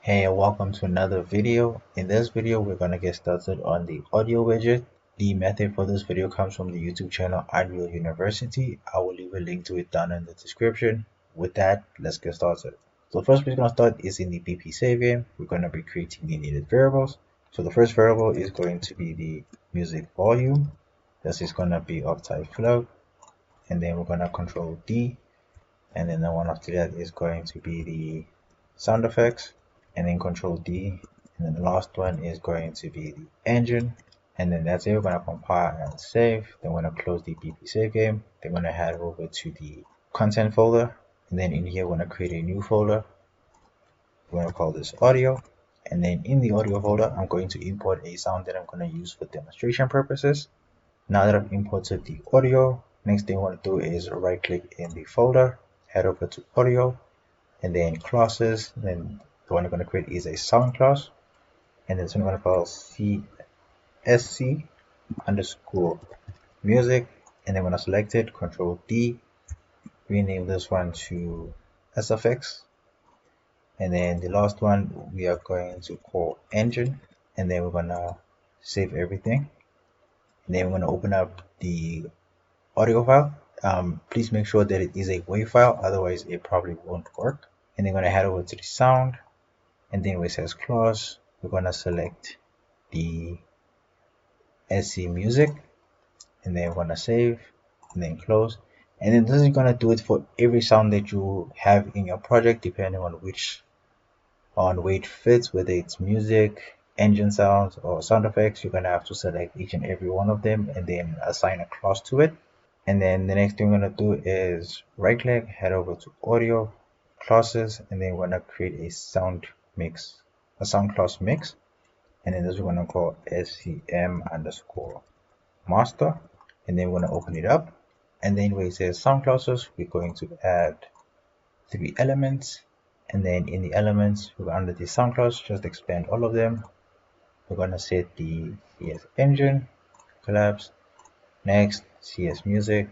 Hey, welcome to another video. In this video, we're going to get started on the audio widget. The method for this video comes from the YouTube channel Unreal University. I will leave a link to it down in the description. With that, let's get started. So the first we're going to start is in the BP save game. We're going to be creating the needed variables. So the first variable is going to be the music volume. This is going to be octave float. And then we're going to control D. And then the one after that is going to be the sound effects, and then control D, and then the last one is going to be the engine. And then that's it. We're going to compile and save. Then we're going to close the BP save game. Then we're going to head over to the content folder, and then in here we're going to create a new folder. We're going to call this audio, and then in the audio folder I'm going to import a sound that I'm going to use for demonstration purposes. Now that I've imported the audio, next thing I want to do is right click in the folder, head over to audio, and then classes. Then the one I'm going to create is a sound class, and then this one I'm going to call CSC underscore music. And then when I select it, control D, rename this one to SFX. And then the last one we are going to call engine, and then we're going to save everything. And then we're going to open up the audio file. Please make sure that it is a WAV file, otherwise it probably won't work. And then we're going to head over to the sound, and then where it says class, we're going to select the SC music, and then we're going to save, and then close. And then this is going to do it for every sound that you have in your project, depending on where it fits, whether it's music, engine sounds, or sound effects. You're going to have to select each and every one of them and then assign a class to it. And then the next thing we're going to do is right click, head over to audio, classes, and then we're going to create a sound class mix. And then this we're going to call SCM underscore master. And then we're going to open it up. And then where it says sound classes, we're going to add 3 elements. And then in the elements, we're under the sound class, just expand all of them. We're going to set the CS engine, collapse, next CS music,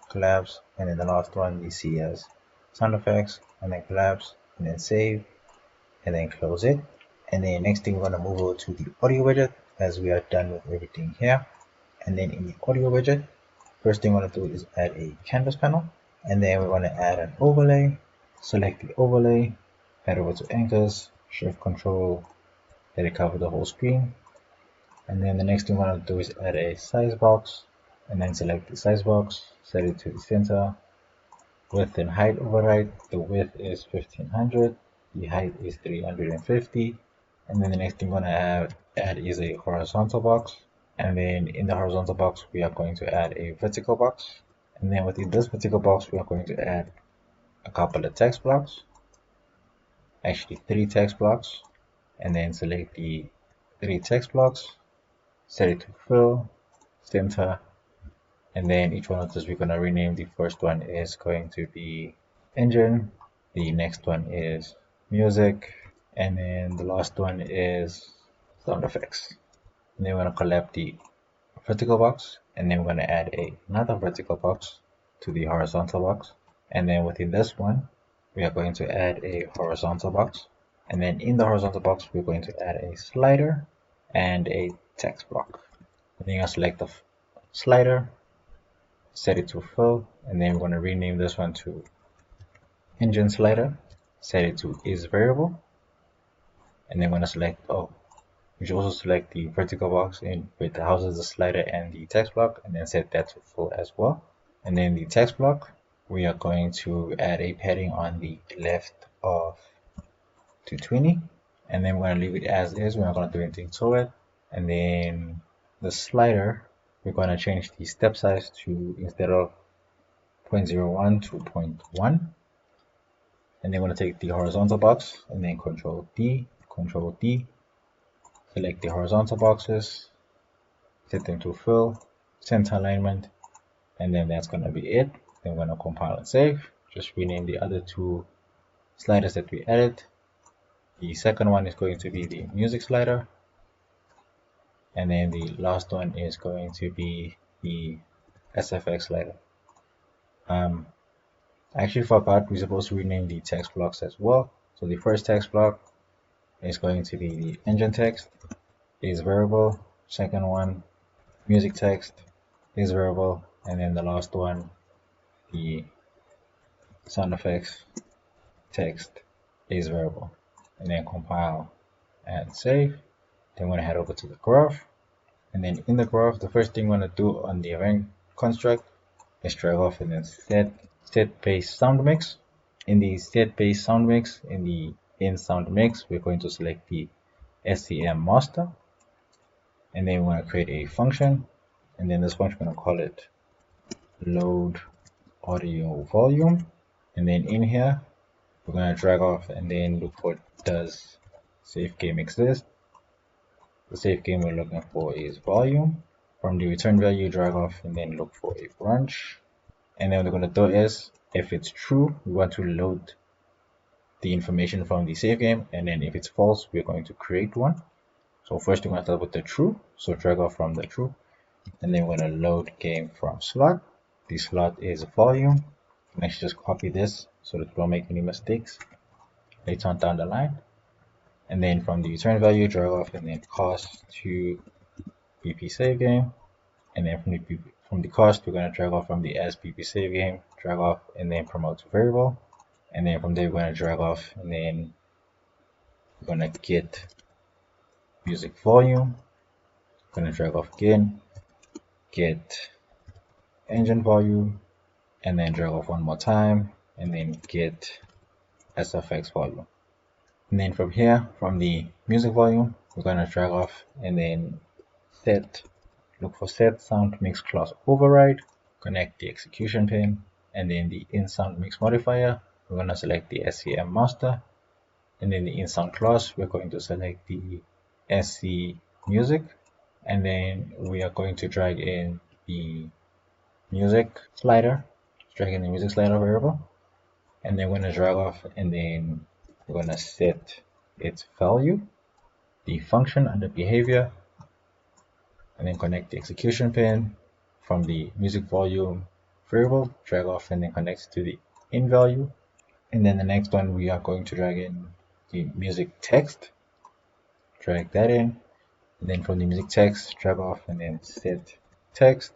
collapse, and then the last one the CS sound effects, and then collapse, and then save, and then close it. And then next thing we're going to move over to the audio widget, as we are done with everything here. And then in the audio widget, first thing we're going to do is add a canvas panel, and then we're going to add an overlay. Select the overlay, head over to anchors, shift control, let it cover the whole screen. And then the next thing we're going to do is add a size box, and then select the size box, set it to the center, width and height override. The width is 1500, the height is 350. And then the next thing we're going to add is a horizontal box. And then in the horizontal box, we are going to add a vertical box. And then within this vertical box, we are going to add a couple of text blocks, actually 3 text blocks. And then select the 3 text blocks, set it to fill, center, and then each one of those we're going to rename. The first one is going to be engine, the next one is music, and then the last one is sound effects. And then we're going to collapse the vertical box, and then we're going to add another vertical box to the horizontal box. And then within this one, we are going to add a horizontal box. And then in the horizontal box, we're going to add a slider and a text block. And then I select the slider, set it to fill, and then we're going to rename this one to engine slider, set it to is variable. And then we're going to select, we should also select the vertical box in with the houses, the slider, and the text block, and then set that to full as well. And then the text block, we are going to add a padding on the left of 220, and then we're going to leave it as is. We're not going to do anything to it. And then the slider, we're going to change the step size to, instead of 0.01 to 0.1. And then we're going to take the horizontal box and then control D, select the horizontal boxes, set them to fill, center alignment, and then that's going to be it. Then we're going to compile and save. Just rename the other 2 sliders that we added. The second one is going to be the music slider, and then the last one is going to be the SFX slider. I actually forgot we're supposed to rename the text blocks as well. So the first text block is going to be the engine text is variable, second one music text is variable, and then the last one the sound effects text is variable. And then compile and save. Then we're going to head over to the graph, and then in the graph the first thing we're going to do on the event construct is drag off and then set base sound mix. In the set base sound mix, in the in sound mix, we're going to select the SCM master, and then we're going to create a function, and then this function we're going to call it load audio volume. And then in here we're going to drag off and then look for does safe game exist. The safe game we're looking for is volume. From the return value, drag off and then look for a branch. And then what we're going to do is, if it's true, we want to load the information from the save game, and then if it's false, we're going to create one. So first we're going to start with the true, so drag off from the true, and then we're going to load game from slot. The slot is volume. You can actually just copy this so that we don't make any mistakes later on down the line. And then from the return value, drag off and then cost to BP save game, and then from the cost we're going to drag off from the as BP save game, drag off and then promote to variable, and then from there we're going to drag off and then we're going to get music volume, going to drag off again, get engine volume, and then drag off one more time and then get SFX volume. And then from here, from the music volume, we're going to drag off and then look for set sound mix class override, connect the execution pin, and then the in sound mix modifier, we're going to select the SCM master, and then the in sound class, we're going to select the SC music, and then we are going to drag in the music slider, variable, and then we're going to drag off and then we're going to set its value, the function under behavior, and then connect the execution pin. From the music volume variable, drag off and then connect to the in value. And then the next one, we are going to drag in the music text, drag that in, and then from the music text, drag off and then set text,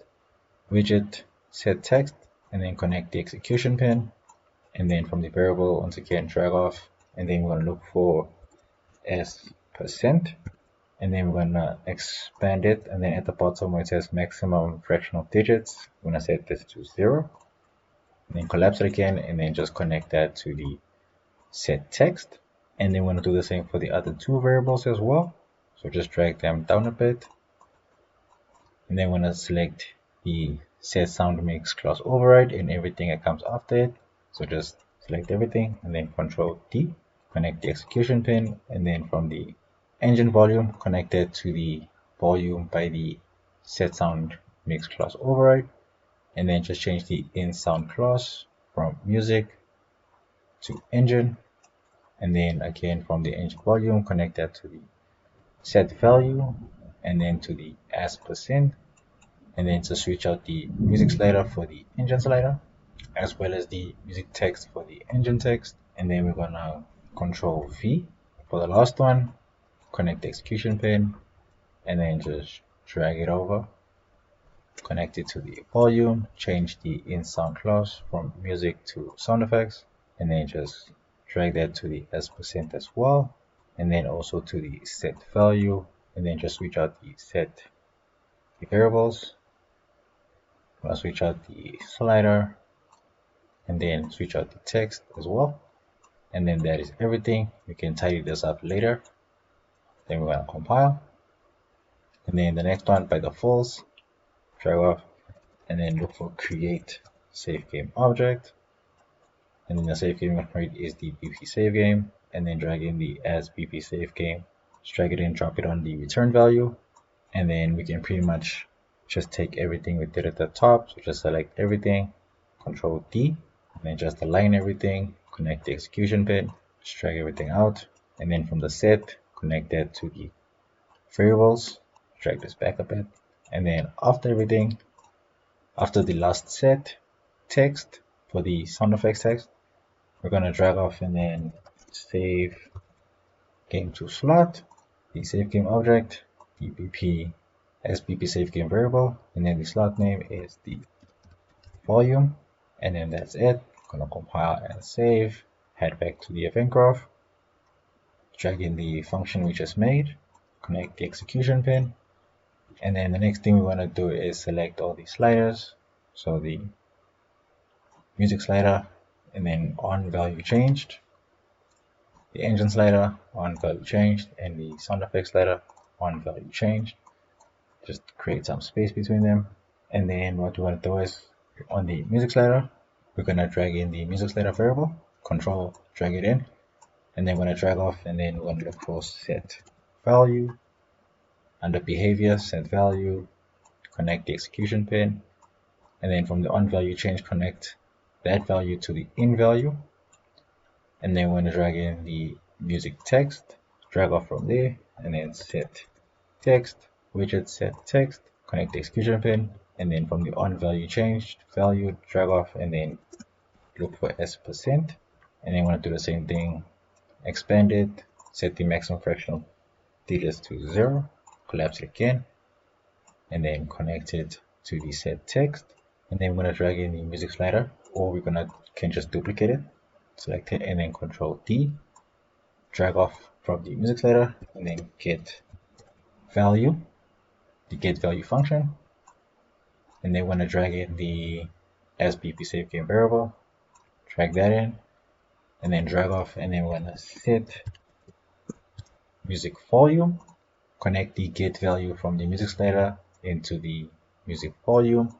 widget, set text, and then connect the execution pin. And then from the variable, once again, drag off, and then we're going to look for s%, and then we're going to expand it, and then at the bottom where it says maximum fractional digits, we're going to set this to 0, and then collapse it again, and then just connect that to the set text. And then we're going to do the same for the other two variables as well, so just drag them down a bit, and then we're going to select the set sound mix class override and everything that comes after it. So just select everything and then Control D, connect the execution pin, and then from the engine volume, connect it to the volume by the set sound mix class override, and then just change the in sound class from music to engine, and then again from the engine volume, connect that to the set value and then to the as%, and then to switch out the music slider for the engine slider, as well as the music text for the engine text. And then we're gonna Control V for the last one, connect the execution pin, and then just drag it over, connect it to the volume, change the in sound class from music to sound effects, and then just drag that to the as% as well, and then also to the set value, and then just switch out the variables. I'll switch out the slider, and then switch out the text as well, and then that is everything. We can tidy this up later. Then we're going to compile, and then the next one by default, drag off and then look for create save game object, and then the save game object is the BP save game, and then drag in the as BP save game, just drag it in, drop it on the return value, and then we can pretty much just take everything we did at the top. So just select everything, Control D, and then just align everything, connect the execution pin, just drag everything out, and then from the set, connect that to the variables, drag this back a bit, and then after everything, after the last set text for the sound effects text, we're going to drag off and then save game to slot, the save game object, the BP SBP save game variable, and then the slot name is the volume, and then that's it. Gonna compile and save, head back to the event graph, drag in the function we just made, connect the execution pin, and then the next thing we want to do is select all the sliders. So the music slider, and then on value changed, the engine slider on value changed, and the sound effect slider on value changed. Just create some space between them. And then what we want to do is on the music slider, we're going to drag in the music slider variable, control drag it in, and then we're going to drag off, and then we're going to look for set value. Under behavior, set value, connect the execution pin, and then from the on value change, connect that value to the in value, and then we're going to drag in the music text, drag off from there, and then set text, widget set text, connect the execution pin, and then from the on value changed value, drag off, and then look for s%, and then we're going to do the same thing, expand it, set the maximum fractional digits to 0, collapse it again, and then connect it to the set text, and then we're going to drag in the music slider, or can just duplicate it, select it, and then control D, drag off from the music slider, and then get value, the get value function, and then we're going to drag in the SBP save game variable, drag that in, and then drag off, and then we're going to set music volume, connect the get value from the music slider into the music volume,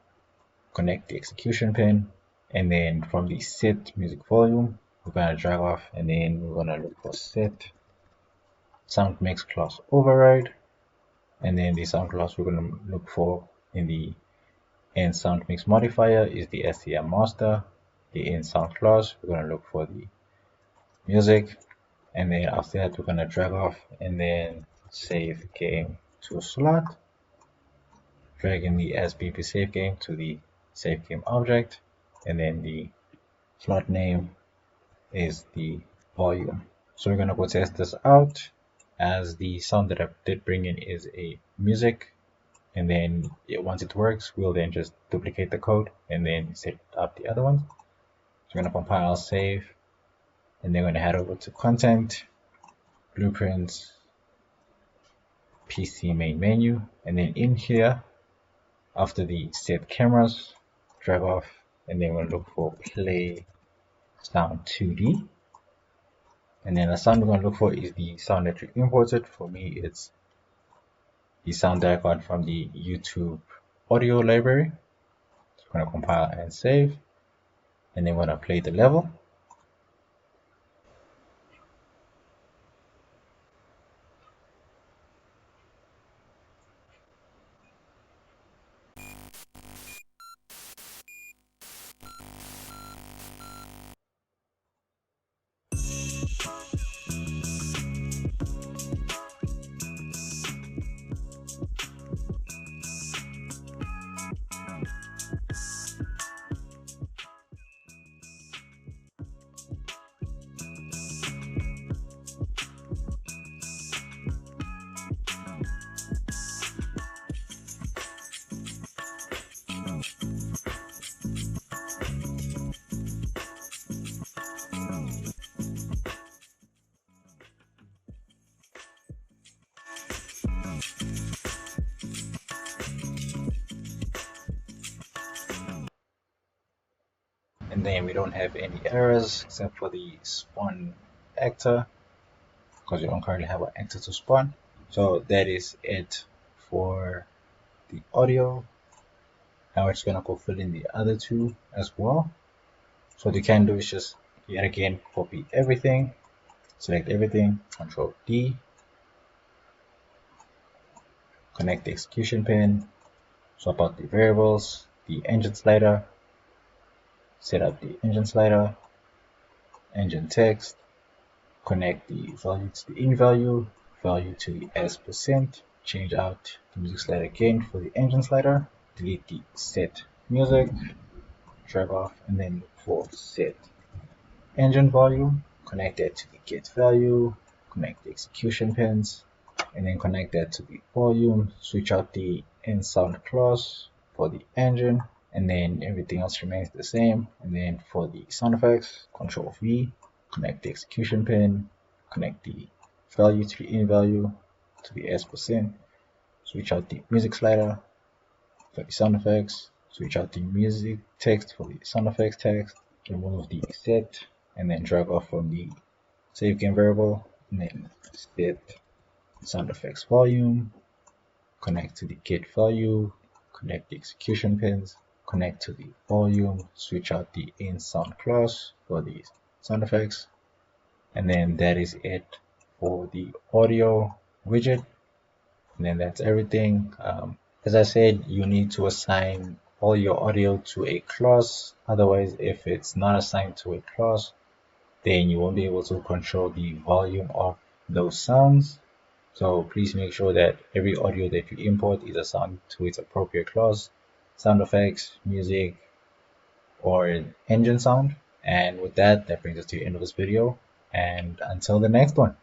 connect the execution pin, and then from the set music volume, we're going to drag off, and then we're going to look for set sound mix class override, and then the sound class we're going to look for in the end sound mix modifier is the STM master. The end sound class we're going to look for the music, and then after that we're going to drag off and then save game to slot, drag in the SBP save game to the save game object, and then the slot name is the volume. So we're going to go test this out, as the sound that I did bring in is a music, and then once it works, we'll then just duplicate the code and then set up the other ones. So we're going to compile, save, and then we're going to head over to content, blueprints, PC main menu, and then in here, after the set cameras, drag off, and then we'll look for play sound 2D. And then the sound we're going to look for is the sound that you imported. For me, it's the sound that I got from the YouTube audio library. So I'm going to compile and save, and then we're going to play the level. And then we don't have any errors except for the spawn actor, because we don't currently have an actor to spawn. So that is it for the audio. Now we're just gonna go fill in the other two as well. So what you can do is just yet again copy everything, select everything, Control D, connect the execution pin, swap out the variables, the engine slider, set up the engine slider, engine text, connect the value to the in value, value to the s%, change out the music slider again for the engine slider, delete the set music, drag off, and then look for set engine volume, connect that to the get value, connect the execution pins, and then connect that to the volume, switch out the in sound clause for the engine, and then everything else remains the same. And then for the sound effects, Control V, connect the execution pin, connect the value to the in value to the S%, switch out the music slider for the sound effects, switch out the music text for the sound effects text, remove the set, and then drag off from the save game variable, and then set sound effects volume, connect to the gate value, connect the execution pins, connect to the volume, switch out the in sound clause for the sound effects, and then that is it for the audio widget. And then that's everything. As I said, you need to assign all your audio to a class. Otherwise, if it's not assigned to a class, then you won't be able to control the volume of those sounds. So please make sure that every audio that you import is assigned to its appropriate class, sound effects, music, or engine sound. And with that, that brings us to the end of this video. And until the next one.